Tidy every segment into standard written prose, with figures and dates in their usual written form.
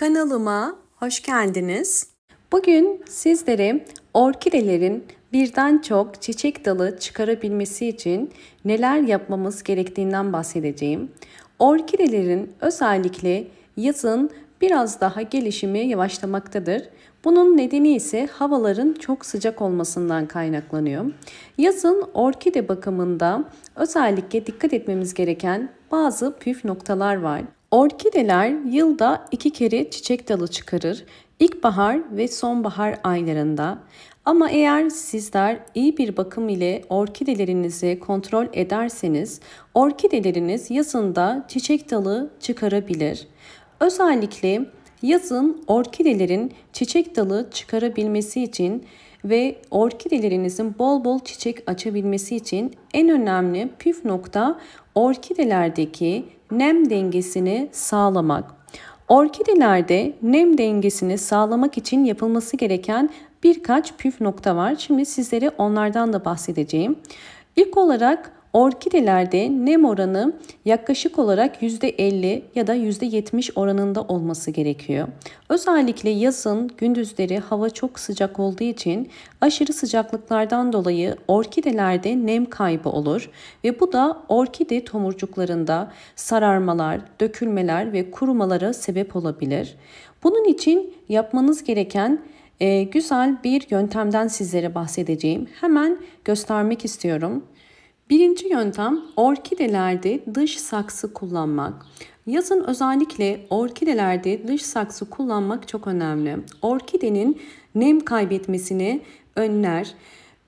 Kanalıma hoş geldiniz. Bugün sizlere orkidelerin birden çok çiçek dalı çıkarabilmesi için neler yapmamız gerektiğinden bahsedeceğim. Orkidelerin özellikle yazın biraz daha gelişimi yavaşlamaktadır. Bunun nedeni ise havaların çok sıcak olmasından kaynaklanıyor. Yazın orkide bakımında özellikle dikkat etmemiz gereken bazı püf noktalar var. Orkideler yılda 2 kere çiçek dalı çıkarır. İlkbahar ve sonbahar aylarında. Ama eğer sizler iyi bir bakım ile orkidelerinizi kontrol ederseniz orkideleriniz yazında çiçek dalı çıkarabilir. Özellikle yazın orkidelerin çiçek dalı çıkarabilmesi için ve orkidelerinizin bol bol çiçek açabilmesi için en önemli püf nokta orkidelerdeki nem dengesini sağlamak. Orkidelerde nem dengesini sağlamak için yapılması gereken birkaç püf nokta var. Şimdi sizlere onlardan da bahsedeceğim. İlk olarak orkidelerde nem oranı yaklaşık olarak %50 ya da %70 oranında olması gerekiyor. Özellikle yazın gündüzleri hava çok sıcak olduğu için aşırı sıcaklıklardan dolayı orkidelerde nem kaybı olur ve bu da orkide tomurcuklarında sararmalar, dökülmeler ve kurumalara sebep olabilir. Bunun için yapmanız gereken güzel bir yöntemden sizlere bahsedeceğim. Hemen göstermek istiyorum. Birinci yöntem orkidelerde dış saksı kullanmak. Yazın özellikle orkidelerde dış saksı kullanmak çok önemli. Orkidenin nem kaybetmesini önler.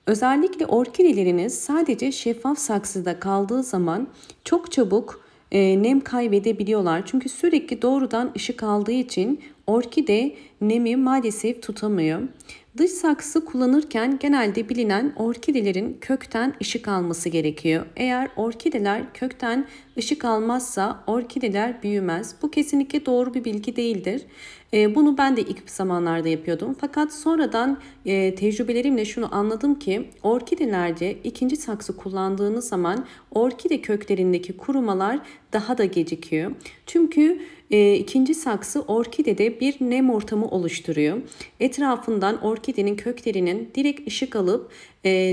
Özellikle orkideleriniz sadece şeffaf saksıda kaldığı zaman çok çabuk nem kaybedebiliyorlar. Çünkü sürekli doğrudan ışık aldığı için orkide nemi maalesef tutamıyor. Dış saksı kullanırken genelde bilinen orkidelerin kökten ışık alması gerekiyor. Eğer orkideler kökten ışık almazsa orkideler büyümez. Bu kesinlikle doğru bir bilgi değildir. Bunu ben de ilk zamanlarda yapıyordum. Fakat sonradan tecrübelerimle şunu anladım ki orkidelerde ikinci saksı kullandığınız zaman orkide köklerindeki kurumalar daha da gecikiyor. Çünkü ikinci saksı orkidede bir nem ortamı oluşturuyor. Etrafından orkidenin köklerinin direkt ışık alıp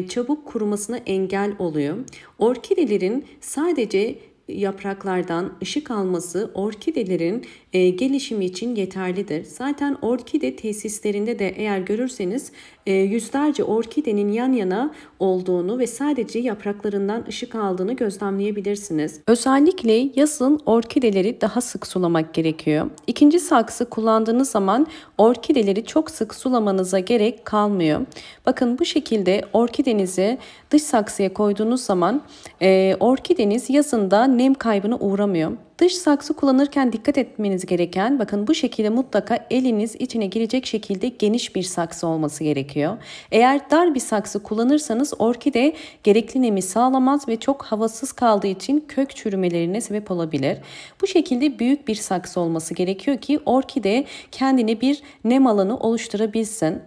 çabuk kurumasına engel oluyor. Orkidelerin sadece yapraklardan ışık alması orkidelerin gelişimi için yeterlidir. Zaten orkide tesislerinde de eğer görürseniz yüzlerce orkidenin yan yana olduğunu ve sadece yapraklarından ışık aldığını gözlemleyebilirsiniz. Özellikle yazın orkideleri daha sık sulamak gerekiyor. İkinci saksı kullandığınız zaman orkideleri çok sık sulamanıza gerek kalmıyor. Bakın bu şekilde orkidenizi dış saksıya koyduğunuz zaman orkideniz yazında nem kaybına uğramıyor. Dış saksı kullanırken dikkat etmeniz gereken, bakın bu şekilde mutlaka eliniz içine girecek şekilde geniş bir saksı olması gerekiyor. Eğer dar bir saksı kullanırsanız orkide gerekli nemi sağlamaz ve çok havasız kaldığı için kök çürümelerine sebep olabilir. Bu şekilde büyük bir saksı olması gerekiyor ki orkide kendine bir nem alanı oluşturabilsin.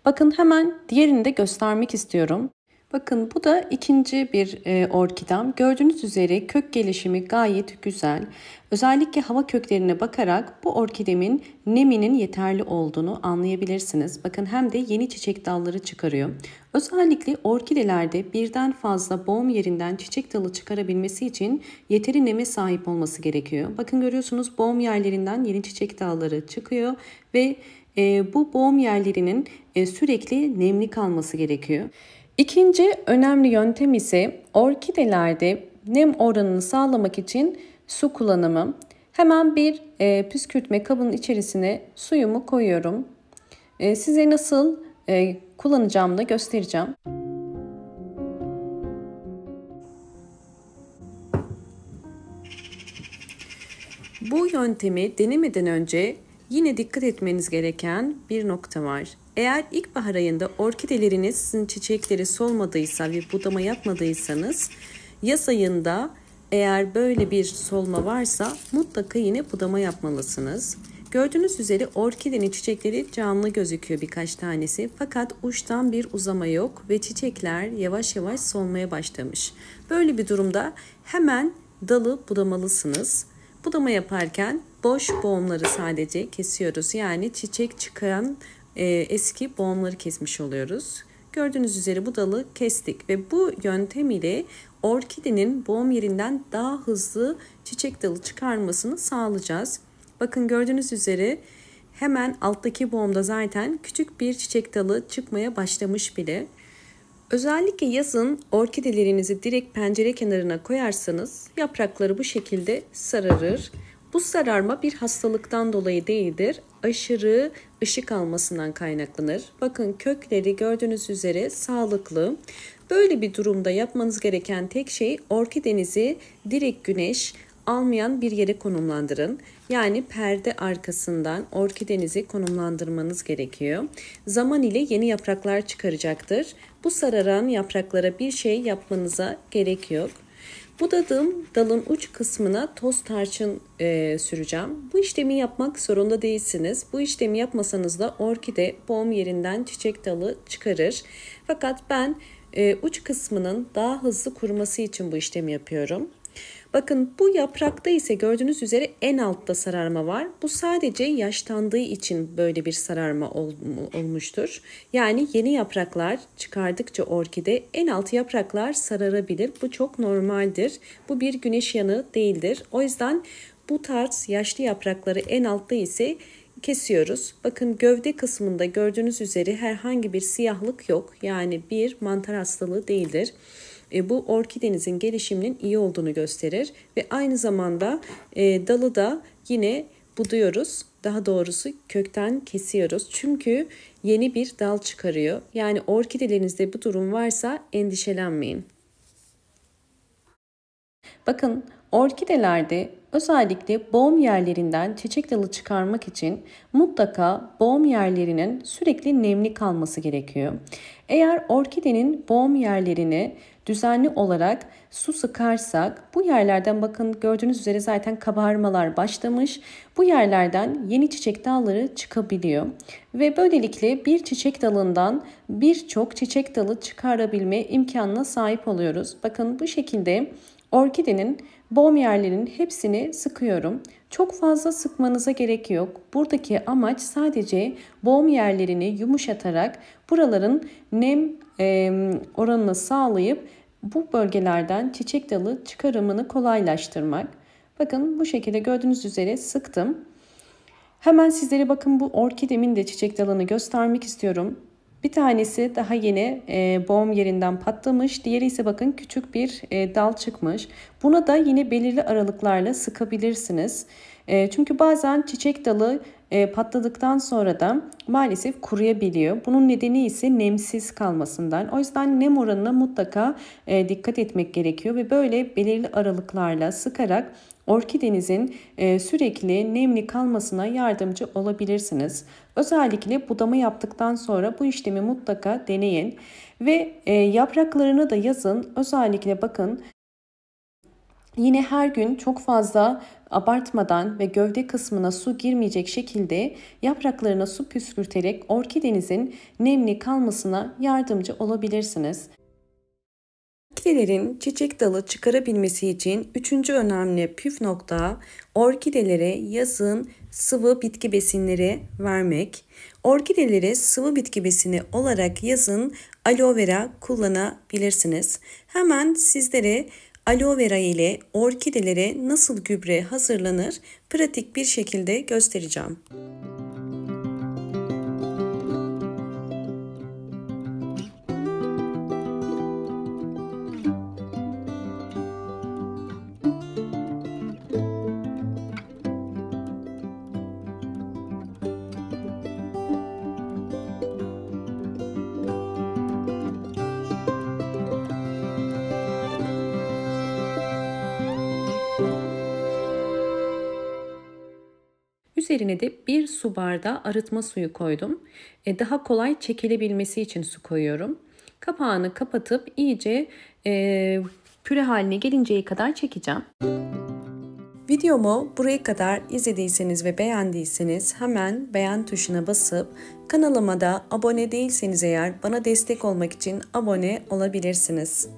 Bakın hemen diğerini de göstermek istiyorum. Bakın bu da ikinci bir orkidem. Gördüğünüz üzere kök gelişimi gayet güzel. Özellikle hava köklerine bakarak bu orkidemin neminin yeterli olduğunu anlayabilirsiniz. Bakın hem de yeni çiçek dalları çıkarıyor. Özellikle orkidelerde birden fazla boğum yerinden çiçek dalı çıkarabilmesi için yeteri neme sahip olması gerekiyor. Bakın görüyorsunuz boğum yerlerinden yeni çiçek dalları çıkıyor ve bu boğum yerlerinin sürekli nemli kalması gerekiyor. İkinci önemli yöntem ise orkidelerde nem oranını sağlamak için su kullanımı. Hemen bir püskürtme kabının içerisine suyumu koyuyorum. Size nasıl kullanacağımı da göstereceğim. Bu yöntemi denemeden önce yine dikkat etmeniz gereken bir nokta var. Eğer ilkbahar ayında orkidelerinizin çiçekleri solmadıysa ve budama yapmadıysanız yaz ayında eğer böyle bir solma varsa mutlaka yine budama yapmalısınız. Gördüğünüz üzere orkidenin çiçekleri canlı gözüküyor birkaç tanesi fakat uçtan bir uzama yok ve çiçekler yavaş yavaş solmaya başlamış. Böyle bir durumda hemen dalı budamalısınız. Budama yaparken boş boğumları sadece kesiyoruz. Yani çiçek çıkaran eski boğumları kesmiş oluyoruz. Gördüğünüz üzere bu dalı kestik ve bu yöntem ile orkidenin boğum yerinden daha hızlı çiçek dalı çıkarmasını sağlayacağız. Bakın gördüğünüz üzere hemen alttaki boğumda zaten küçük bir çiçek dalı çıkmaya başlamış bile. Özellikle yazın orkidelerinizi direkt pencere kenarına koyarsanız yaprakları bu şekilde sararır. Bu sararma bir hastalıktan dolayı değildir. Aşırı ışık almasından kaynaklanır. Bakın kökleri gördüğünüz üzere sağlıklı. Böyle bir durumda yapmanız gereken tek şey orkidenizi direkt güneş almayan bir yere konumlandırın. Yani perde arkasından orkidenizi konumlandırmanız gerekiyor. Zaman ile yeni yapraklar çıkaracaktır. Bu sararan yapraklara bir şey yapmanıza gerek yok. Budadığım dalın uç kısmına toz tarçın süreceğim. Bu işlemi yapmak zorunda değilsiniz. Bu işlemi yapmasanız da orkide boğum yerinden çiçek dalı çıkarır. Fakat ben uç kısmının daha hızlı kuruması için bu işlemi yapıyorum. Bakın bu yaprakta ise gördüğünüz üzere en altta sararma var. Bu sadece yaşlandığı için böyle bir sararma olmuştur. Yani yeni yapraklar çıkardıkça orkide en alt yapraklar sararabilir. Bu çok normaldir. Bu bir güneş yanığı değildir. O yüzden bu tarz yaşlı yaprakları en altta ise kesiyoruz. Bakın gövde kısmında gördüğünüz üzere herhangi bir siyahlık yok. Yani bir mantar hastalığı değildir. Bu orkidenizin gelişiminin iyi olduğunu gösterir ve aynı zamanda dalı da yine buduyoruz. Daha doğrusu kökten kesiyoruz. Çünkü yeni bir dal çıkarıyor. Yani orkidelerinizde bu durum varsa endişelenmeyin. Bakın orkidelerde özellikle boğum yerlerinden çiçek dalı çıkarmak için mutlaka boğum yerlerinin sürekli nemli kalması gerekiyor. Eğer orkidenin boğum yerlerini düzenli olarak su sıkarsak bu yerlerden bakın gördüğünüz üzere zaten kabarmalar başlamış. Bu yerlerden yeni çiçek dalları çıkabiliyor ve böylelikle bir çiçek dalından birçok çiçek dalı çıkarabilme imkanına sahip oluyoruz. Bakın bu şekilde orkidenin boğum yerlerinin hepsini sıkıyorum. Çok fazla sıkmanıza gerek yok. Buradaki amaç sadece boğum yerlerini yumuşatarak buraların nem oranını sağlayıp bu bölgelerden çiçek dalı çıkarımını kolaylaştırmak. Bakın bu şekilde gördüğünüz üzere sıktım. Hemen sizlere bakın bu orkidemin de çiçek dalını göstermek istiyorum. Bir tanesi daha yeni boğum yerinden patlamış. Diğeri ise bakın küçük bir dal çıkmış. Buna da yine belirli aralıklarla sıkabilirsiniz. Çünkü bazen çiçek dalı patladıktan sonra da maalesef kuruyabiliyor. Bunun nedeni ise nemsiz kalmasından. O yüzden nem oranına mutlaka dikkat etmek gerekiyor ve böyle belirli aralıklarla sıkarak orkidenizin sürekli nemli kalmasına yardımcı olabilirsiniz. Özellikle budama yaptıktan sonra bu işlemi mutlaka deneyin ve yapraklarını da yazın. Özellikle bakın yine her gün çok fazla abartmadan ve gövde kısmına su girmeyecek şekilde yapraklarına su püskürterek orkidenizin nemli kalmasına yardımcı olabilirsiniz. Orkidelerin çiçek dalı çıkarabilmesi için üçüncü önemli püf nokta orkidelere yazın sıvı bitki besinleri vermek. Orkidelere sıvı bitki besini olarak yazın aloe vera kullanabilirsiniz. Hemen sizlere aloe vera ile orkidelere nasıl gübre hazırlanır pratik bir şekilde göstereceğim. Üzerine de 1 su bardağı arıtma suyu koydum. Daha kolay çekilebilmesi için su koyuyorum. Kapağını kapatıp iyice püre haline gelinceye kadar çekeceğim. Videomu buraya kadar izlediyseniz ve beğendiyseniz hemen beğen tuşuna basıp kanalıma da abone değilseniz eğer bana destek olmak için abone olabilirsiniz.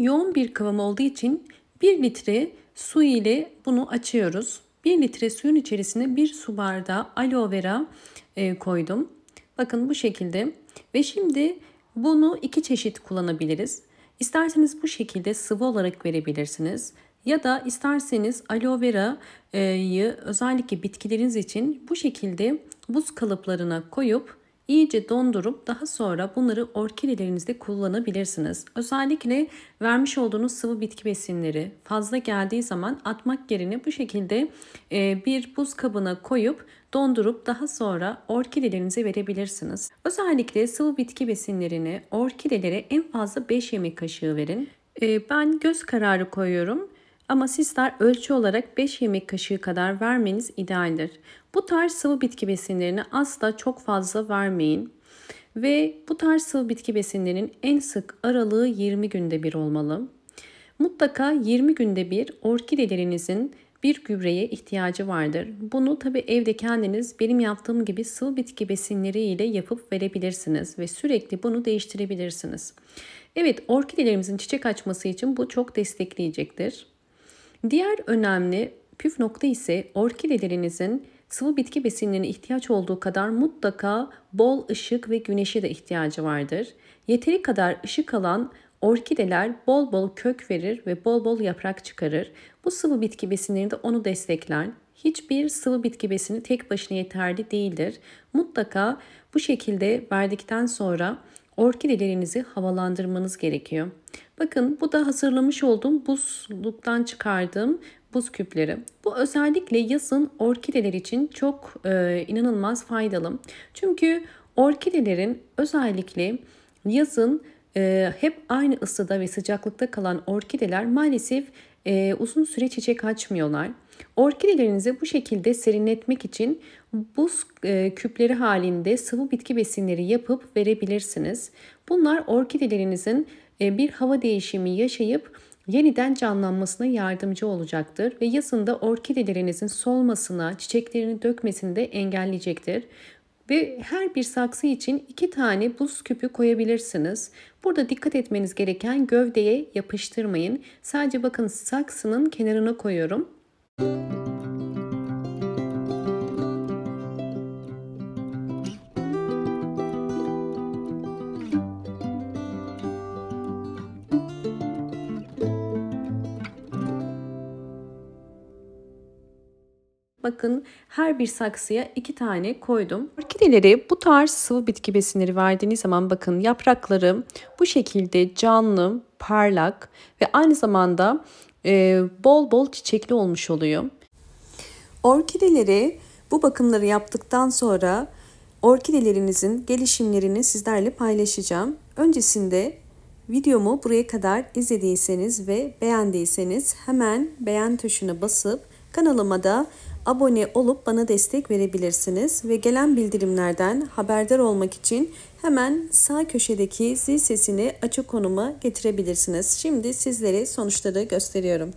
yoğun bir kıvam olduğu için 1 litre su ile bunu açıyoruz. 1 litre suyun içerisine 1 su bardağı aloe vera koydum. Bakın bu şekilde. Ve şimdi bunu 2 çeşit kullanabiliriz. İsterseniz bu şekilde sıvı olarak verebilirsiniz. Ya da isterseniz aloe vera'yı özellikle bitkileriniz için bu şekilde buz kalıplarına koyup iyice dondurup daha sonra bunları orkidelerinizde kullanabilirsiniz. Özellikle vermiş olduğunuz sıvı bitki besinleri fazla geldiği zaman atmak yerine bu şekilde bir buz kabına koyup dondurup daha sonra orkidelerinize verebilirsiniz. Özellikle sıvı bitki besinlerini orkidelere en fazla 5 yemek kaşığı verin. Ben göz kararı koyuyorum. Ama sizler ölçü olarak 5 yemek kaşığı kadar vermeniz idealdir. Bu tarz sıvı bitki besinlerini asla çok fazla vermeyin. Ve bu tarz sıvı bitki besinlerinin en sık aralığı 20 günde bir olmalı. Mutlaka 20 günde bir orkidelerinizin bir gübreye ihtiyacı vardır. Bunu tabii evde kendiniz benim yaptığım gibi sıvı bitki besinleri ile yapıp verebilirsiniz ve sürekli bunu değiştirebilirsiniz. Evet, orkidelerimizin çiçek açması için bu çok destekleyecektir. Diğer önemli püf nokta ise orkidelerinizin sıvı bitki besinlerine ihtiyaç olduğu kadar mutlaka bol ışık ve güneşe de ihtiyacı vardır. Yeteri kadar ışık alan orkideler bol bol kök verir ve bol bol yaprak çıkarır. Bu sıvı bitki besinleri de onu destekler. Hiçbir sıvı bitki besini tek başına yeterli değildir. Mutlaka bu şekilde verdikten sonra orkidelerinizi havalandırmanız gerekiyor. Bakın bu da hazırlamış olduğum buzluktan çıkardığım buz küpleri. Bu özellikle yazın orkideler için çok inanılmaz faydalı. Çünkü orkidelerin özellikle yazın hep aynı ısıda ve sıcaklıkta kalan orkideler maalesef uzun süre çiçek açmıyorlar. Orkidelerinizi bu şekilde serinletmek için buz küpleri halinde sıvı bitki besinleri yapıp verebilirsiniz. Bunlar orkidelerinizin bir hava değişimi yaşayıp yeniden canlanmasına yardımcı olacaktır ve yazında orkidelerinizin solmasına, çiçeklerini dökmesini de engelleyecektir. Ve her bir saksı için 2 tane buz küpü koyabilirsiniz. Burada dikkat etmeniz gereken gövdeye yapıştırmayın. Sadece bakın saksının kenarına koyuyorum. Bakın her bir saksıya 2 tane koydum. Orkidelere bu tarz sıvı bitki besinleri verdiğiniz zaman bakın yaprakları bu şekilde canlı, parlak ve aynı zamanda bol bol çiçekli olmuş oluyor. Orkidelere bu bakımları yaptıktan sonra orkidelerinizin gelişimlerini sizlerle paylaşacağım. Öncesinde videomu buraya kadar izlediyseniz ve beğendiyseniz hemen beğen tuşuna basıp kanalıma da abone olup bana destek verebilirsiniz ve gelen bildirimlerden haberdar olmak için hemen sağ köşedeki zil sesini açık konuma getirebilirsiniz. Şimdi sizlere sonuçları gösteriyorum.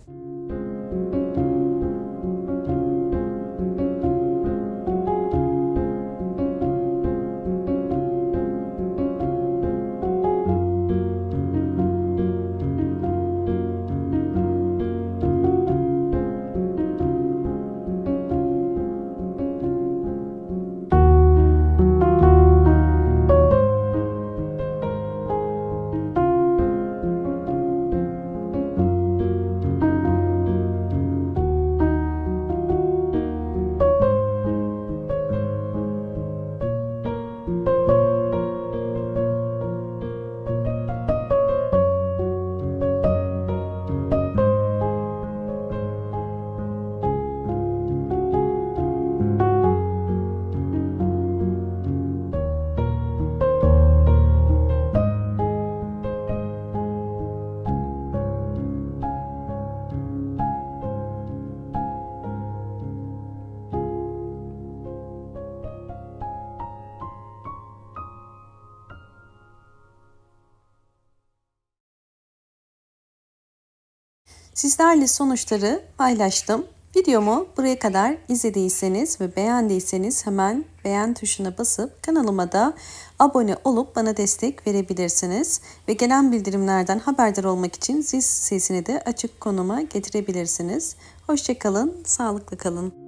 Sizlerle sonuçları paylaştım. Videomu buraya kadar izlediyseniz ve beğendiyseniz hemen beğen tuşuna basıp kanalıma da abone olup bana destek verebilirsiniz. Ve gelen bildirimlerden haberdar olmak için zil sesini de açık konuma getirebilirsiniz. Hoşça kalın, sağlıklı kalın.